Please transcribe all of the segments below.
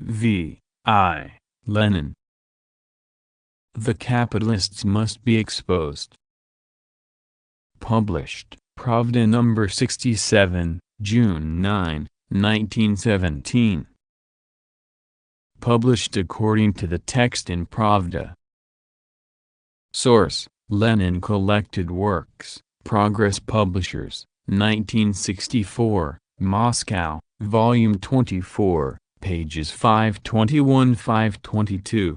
V.I. Lenin. The capitalists must be exposed. Published, Pravda No. 67, June 9, 1917. Published according to the text in Pravda. Source: Lenin Collected Works, Progress Publishers, 1964, Moscow, Volume 24, pages 521–522.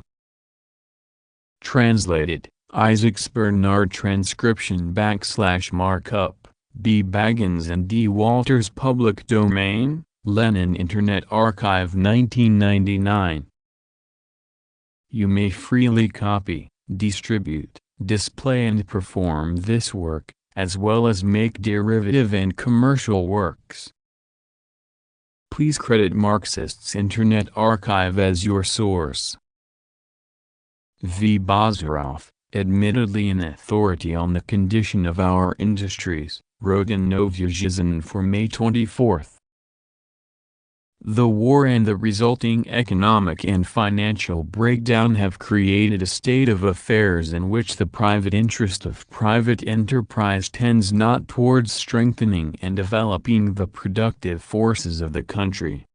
Translated, Isaacs Bernard. Transcription / markup, B. Baggins and D. Walters. Public domain, Lenin Internet Archive 1999. You may freely copy, distribute, display and perform this work, as well as make derivative and commercial works. Please credit Marxists Internet Archive as your source. V. Bazarov, admittedly an authority on the condition of our industries, wrote in Novaya Gazeta for May 24. The war and the resulting economic and financial breakdown have created a state of affairs in which the private interest of private enterprise tends not towards strengthening and developing the productive forces of the country,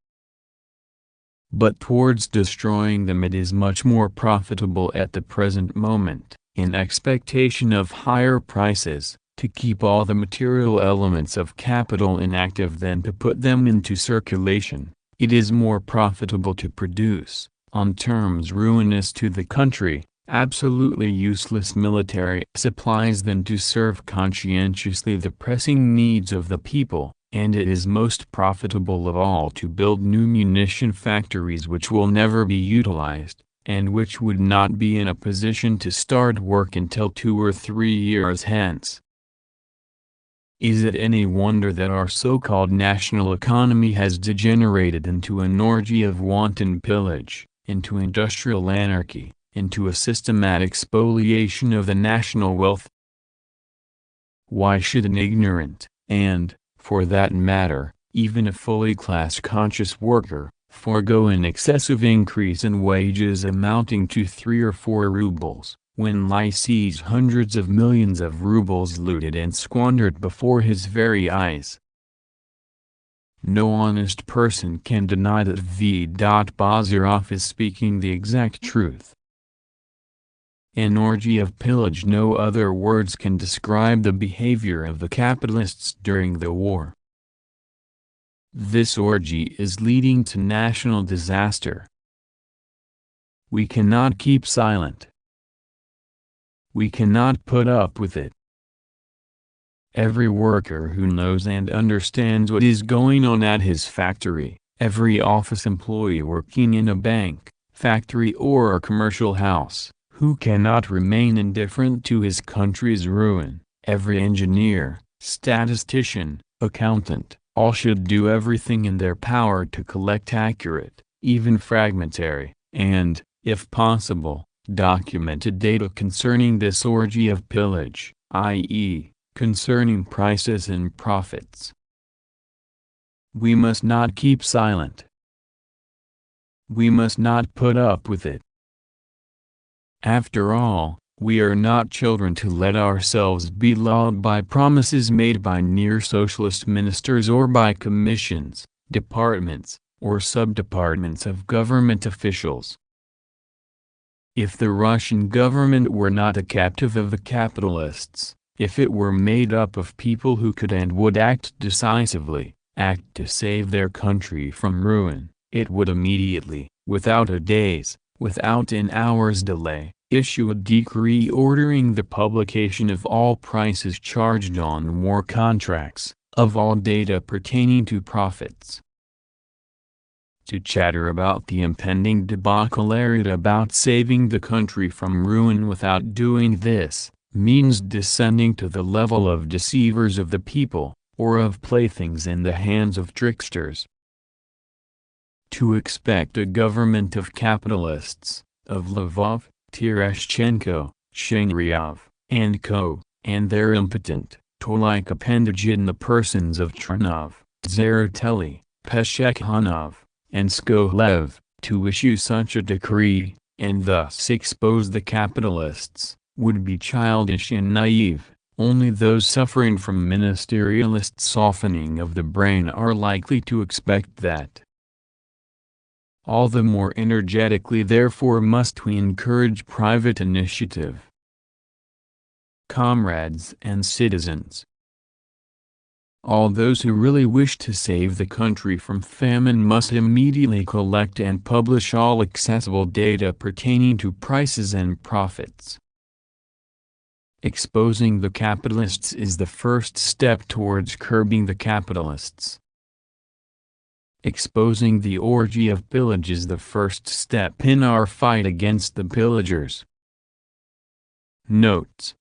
but towards destroying them. It is much more profitable at the present moment, in expectation of higher prices, to keep all the material elements of capital inactive than to put them into circulation. It is more profitable to produce, on terms ruinous to the country, absolutely useless military supplies than to serve conscientiously the pressing needs of the people, and it is most profitable of all to build new munition factories which will never be utilized, and which would not be in a position to start work until 2 or 3 years hence. Is it any wonder that our so-called national economy has degenerated into an orgy of wanton pillage, into industrial anarchy, into a systematic spoliation of the national wealth? Why should an ignorant, and, for that matter, even a fully class-conscious worker, forego an excessive increase in wages amounting to 3 or 4 rubles, when he sees hundreds of millions of rubles looted and squandered before his very eyes? No honest person can deny that V. Bazarov is speaking the exact truth. An orgy of pillage. No other words can describe the behavior of the capitalists during the war. This orgy is leading to national disaster. We cannot keep silent. We cannot put up with it. Every worker who knows and understands what is going on at his factory, every office employee working in a bank, factory or a commercial house, who cannot remain indifferent to his country's ruin, every engineer, statistician, accountant, all should do everything in their power to collect accurate, even fragmentary, and, if possible, documented data concerning this orgy of pillage, i.e., concerning prices and profits. We must not keep silent. We must not put up with it. After all, we are not children to let ourselves be lulled by promises made by near-socialist ministers or by commissions, departments, or sub-departments of government officials. If the Russian government were not a captive of the capitalists, if it were made up of people who could and would act decisively, act to save their country from ruin, it would immediately, without a day's, without an hour's delay, issue a decree ordering the publication of all prices charged on war contracts, of all data pertaining to profits. To chatter about the impending debacle about saving the country from ruin without doing this, means descending to the level of deceivers of the people, or of playthings in the hands of tricksters. To expect a government of capitalists, of Lvov, Tereshchenko, Shengryov, and co., and their impotent, tool-like appendage in the persons of Ternov, Tsereteli, Peshekhanov, and Skolev, To issue such a decree, and thus expose the capitalists, would be childish and naive. Only those suffering from ministerialist softening of the brain are likely to expect that. All the more energetically therefore must we encourage private initiative. Comrades and citizens, all those who really wish to save the country from famine must immediately collect and publish all accessible data pertaining to prices and profits. Exposing the capitalists is the first step towards curbing the capitalists. Exposing the orgy of pillage is the first step in our fight against the pillagers. Notes